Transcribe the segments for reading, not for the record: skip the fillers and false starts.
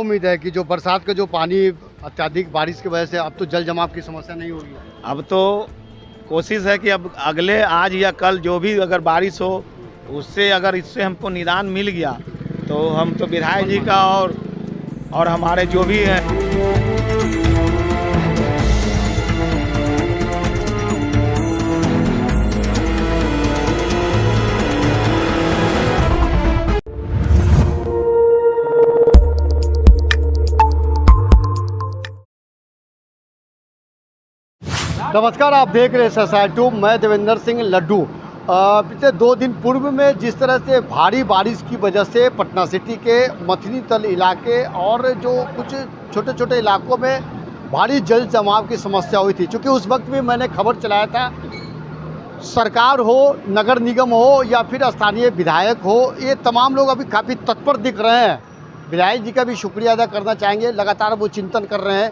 उम्मीद है कि जो बरसात का जो पानी अत्यधिक बारिश की वजह से अब तो जल जमाव की समस्या नहीं होगी? अब तो कोशिश है कि अब अगले आज या कल जो भी अगर बारिश हो उससे अगर इससे हमको निदान मिल गया तो हम तो विधायक जी का और हमारे जो भी हैं। नमस्कार, आप देख रहे हैं SSR2। मैं देवेंद्र सिंह लड्डू। पिछले 2 दिन पूर्व में जिस तरह से भारी बारिश की वजह से पटना सिटी के मथनी तल इलाके और जो कुछ छोटे छोटे इलाकों में भारी जल जमाव की समस्या हुई थी, क्योंकि उस वक्त भी मैंने खबर चलाया था, सरकार हो, नगर निगम हो या फिर स्थानीय विधायक हो, ये तमाम लोग अभी काफ़ी तत्पर दिख रहे हैं। विधायक जी का भी शुक्रिया अदा करना चाहेंगे। लगातार वो चिंतन कर रहे हैं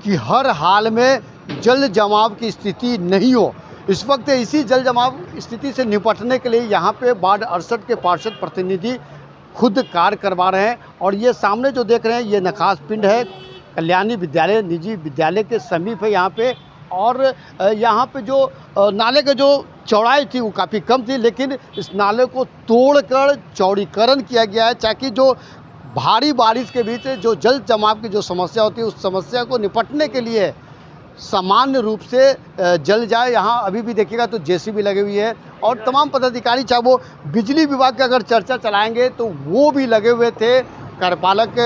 कि हर हाल में जल जमाव की स्थिति नहीं हो। इस वक्त इसी जल जमाव स्थिति से निपटने के लिए यहाँ पे वार्ड 68 के पार्षद प्रतिनिधि खुद कार्य करवा रहे हैं। और ये सामने जो देख रहे हैं ये नखास पिंड है, कल्याणी विद्यालय निजी विद्यालय के समीप है यहाँ पे। और यहाँ पे जो नाले का जो चौड़ाई थी वो काफ़ी कम थी, लेकिन इस नाले को तोड़कर चौड़ीकरण किया गया है ताकि जो भारी बारिश के बीच जो जल जमाव की जो समस्या होती है उस समस्या को निपटने के लिए सामान्य रूप से जल जाए। यहाँ अभी भी देखिएगा तो जेसीबी लगी हुई है और तमाम पदाधिकारी, चाहे वो बिजली विभाग की अगर चर्चा चलाएंगे तो वो भी लगे हुए थे, कार्यपालक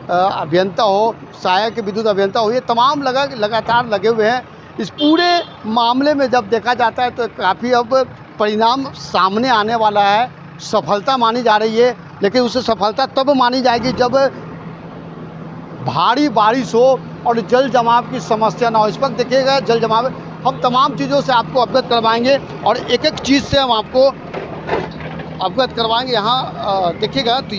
अभियंता हो, सहायक विद्युत अभियंता हो, ये तमाम लगातार लगे हुए हैं। इस पूरे मामले में जब देखा जाता है तो काफ़ी अब परिणाम सामने आने वाला है। सफलता मानी जा रही है, लेकिन उसे सफलता तब मानी जाएगी जब भारी बारिश हो और जल जमाव की समस्या ना हो। इस वक्त देखिएगा जल जमाव, हम तमाम चीज़ों से आपको अवगत करवाएंगे और एक एक चीज़ से हम आपको अवगत करवाएंगे। यहाँ देखिएगा तो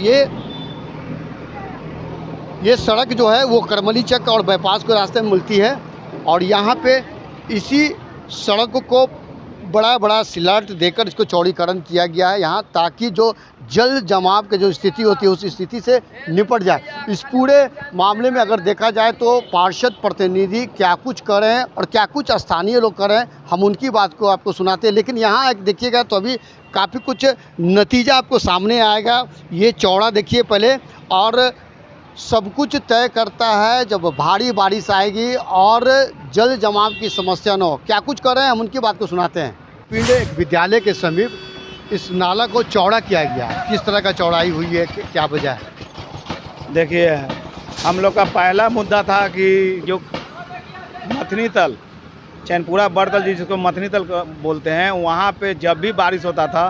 ये सड़क जो है वो करमली चक और बाईपास के रास्ते में मिलती है और यहाँ पे इसी सड़क को बड़ा स्लैट देकर इसको चौड़ीकरण किया गया है यहाँ, ताकि जो जल जमाव की जो स्थिति होती है उस स्थिति से निपट जाए। इस पूरे मामले में अगर देखा जाए तो पार्षद प्रतिनिधि क्या कुछ कर रहे हैं और क्या कुछ स्थानीय लोग कर रहे हैं, हम उनकी बात को आपको सुनाते हैं। लेकिन यहाँ एक देखिएगा तो अभी काफ़ी कुछ नतीजा आपको सामने आएगा। ये चौड़ा देखिए पहले, और सब कुछ तय करता है जब भारी बारिश आएगी और जल जमाव की समस्या न हो। क्या कुछ कर रहे हैं हम उनकी बात को सुनाते हैं। पिंड एक विद्यालय के समीप इस नाला को चौड़ा किया गया है, किस तरह का चौड़ाई हुई है, क्या वजह है? देखिए, हम लोग का पहला मुद्दा था कि जो मथनी तल, चैनपुरा बड़तल जिसको मथनी तल बोलते हैं, वहाँ पे जब भी बारिश होता था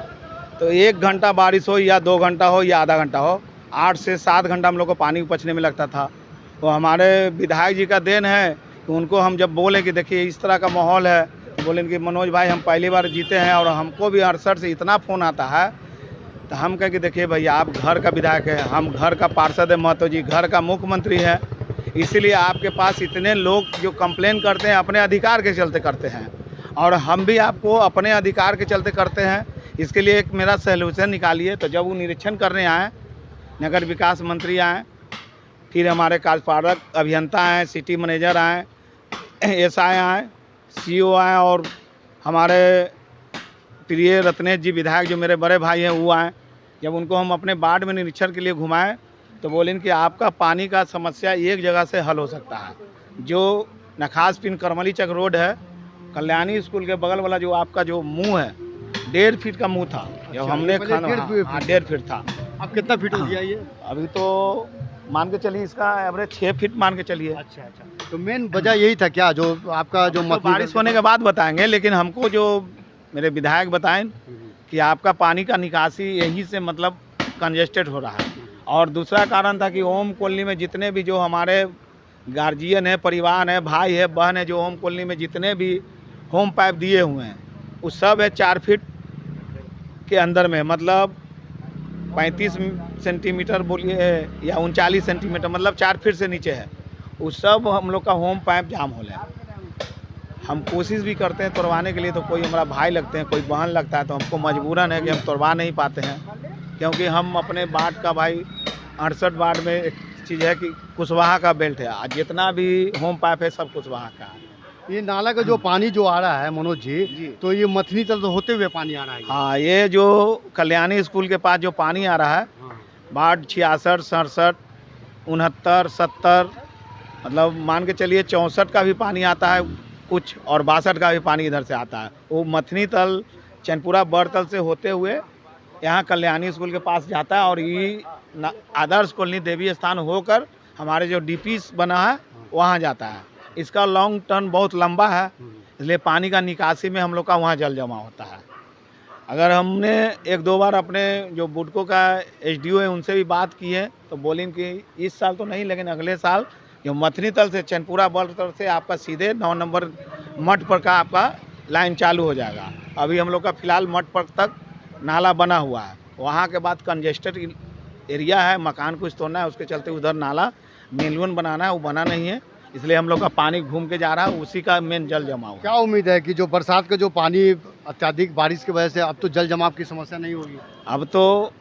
तो 1 घंटा बारिश हो या 2 घंटा हो या आधा घंटा हो, 8 से 7 घंटा हम लोग को पानी उपचने में लगता था। तो हमारे विधायक जी का देन है कि उनको हम जब बोलें कि देखिए इस तरह का माहौल है, तो बोलें कि मनोज भाई हम पहली बार जीते हैं और हमको भी 68 से इतना फ़ोन आता है, तो हम कहें कि देखिए भैया आप घर का विधायक है, हम घर का पार्षद है, महतो जी घर का मुख्यमंत्री है, इसीलिए आपके पास इतने लोग जो कंप्लेन करते हैं अपने अधिकार के चलते करते हैं और हम भी आपको अपने अधिकार के चलते करते हैं। इसके लिए एक मेरा सॉल्यूशन निकालिए। तो जब वो निरीक्षण करने आए, नगर विकास मंत्री आए, फिर हमारे कार्यपालक अभियंता आए, सिटी मैनेजर आए, एसआई आए, सीओ आए और हमारे प्रिय रत्नेश जी विधायक जो मेरे बड़े भाई हैं वो आए। जब उनको हम अपने वार्ड में निरीक्षण के लिए घुमाएं तो बोलें कि आपका पानी का समस्या एक जगह से हल हो सकता है। जो नखास पिंड करमली चक रोड है, कल्याणी स्कूल के बगल वाला जो आपका जो मुँह है, 1.5 फीट का मुँह था जब हमने खाना 1.5 फीट था। अब कितना फीट हो गया ये? अभी तो मान के चलिए इसका एवरेज 6 फीट मान के चलिए। अच्छा, तो मेन वजह यही था क्या जो आपका जो तो बारिश होने के बाद बताएंगे, लेकिन हमको जो मेरे विधायक बताएं कि आपका पानी का निकासी यहीं से मतलब कंजेस्टेड हो रहा है। और दूसरा कारण था कि ओम कॉलोनी में जितने भी जो हमारे गार्जियन है, परिवार है, भाई है, बहन है, जो ओम कॉलोनी में जितने भी होम पाइप दिए हुए हैं वो सब है 4 फीट के अंदर में, मतलब 35 सेंटीमीटर बोलिए या 39 सेंटीमीटर, मतलब 4 फीट से नीचे है। वो सब हम लोग का होम पाइप जाम हो रहा है। हम कोशिश भी करते हैं तोड़वाने के लिए, तो कोई हमारा भाई लगते हैं, कोई बहन लगता है, तो हमको मजबूरन है कि हम तोड़वा नहीं पाते हैं, क्योंकि हम अपने वार्ड का भाई 68 वार्ड में एक चीज़ है कि कुशवाहा का बेल्ट है, जितना भी होम पाइप है सब कुशवाहा का है। ये नाला का जो पानी जो आ रहा है मनोज जी, जी। तो ये मथनी तल तो होते हुए पानी आ रहा है। हाँ, ये जो कल्याणी स्कूल के पास जो पानी आ रहा है, हाँ। वार्ड 66, 67, 69, 70, मतलब मान के चलिए 64 का भी पानी आता है कुछ, और 62 का भी पानी इधर से आता है। वो मथनी तल, चैनपुरा बड़तल से होते हुए यहाँ कल्याणी स्कूल के पास जाता है, और ये आदर्श कॉलोनी देवी स्थान होकर हमारे जो डीपी बना है वहाँ जाता है। इसका लॉन्ग टर्न बहुत लंबा है, इसलिए पानी का निकासी में हम लोग का वहाँ जल जमा होता है। अगर हमने एक दो बार अपने जो बुडको का एसडीओ है उनसे भी बात की है, तो बोलें कि इस साल तो नहीं, लेकिन अगले साल जो मथनी तल से चैनपुरा बड़तल से आपका सीधे 9 नंबर मठ पर का आपका लाइन चालू हो जाएगा। अभी हम लोग का फिलहाल मठ पर तक नाला बना हुआ है, वहाँ के बाद कंजेस्टेड एरिया है, मकान कुछ तोड़ना है, उसके चलते उधर नाला मेन बनाना है, वो बना नहीं है, इसलिए हम लोग का पानी घूम के जा रहा है, उसी का मेन जल जमा हुआ। क्या उम्मीद है कि जो बरसात का जो पानी अत्यधिक बारिश की वजह से अब तो जल जमाव की समस्या नहीं होगी? अब तो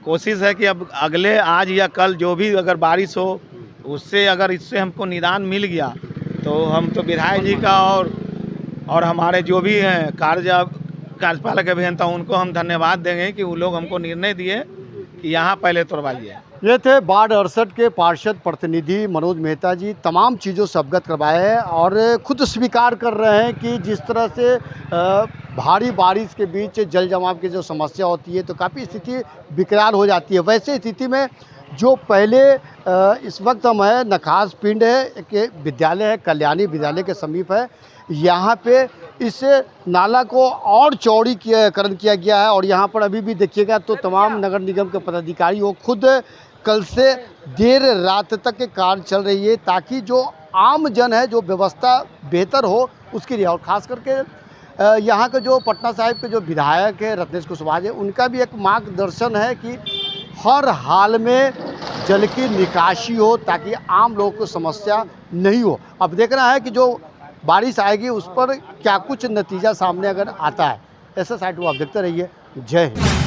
कोशिश है कि अब अगले आज या कल जो भी अगर बारिश हो, उससे अगर इससे हमको निदान मिल गया तो हम तो विधायक जी का और हमारे जो भी हैं कार्यपालक अभियंता, उनको हम धन्यवाद देंगे कि वो लोग हमको निर्णय दिए कि यहाँ पहले तोड़वाइए। ये थे वार्ड 68 के पार्षद प्रतिनिधि मनोज मेहता जी। तमाम चीज़ों से अवगत करवाए हैं और खुद स्वीकार कर रहे हैं कि जिस तरह से भारी बारिश के बीच जल जमाव की जो समस्या होती है तो काफ़ी स्थिति विकराल हो जाती है। वैसे स्थिति में जो पहले इस वक्त हम है नखास पिंड है, एक विद्यालय है, कल्याणी विद्यालय के समीप है, यहाँ पे इस नाला को और चौड़ीकरण किया गया है। और यहाँ पर अभी भी देखिएगा तो तमाम नगर निगम के पदाधिकारी हो खुद कल से देर रात तक के कार्य चल रही है ताकि जो आम जन है जो व्यवस्था बेहतर हो उसके लिए। और ख़ास करके यहाँ के जो पटना साहिब के जो विधायक है रत्नेश कुशवाहा जी, उनका भी एक मार्गदर्शन है कि हर हाल में जल की निकासी हो ताकि आम लोगों को समस्या नहीं हो। अब देखना है कि जो बारिश आएगी उस पर क्या कुछ नतीजा सामने अगर आता है। ऐसा साइट वो आप देखते रहिए। जय हिंद।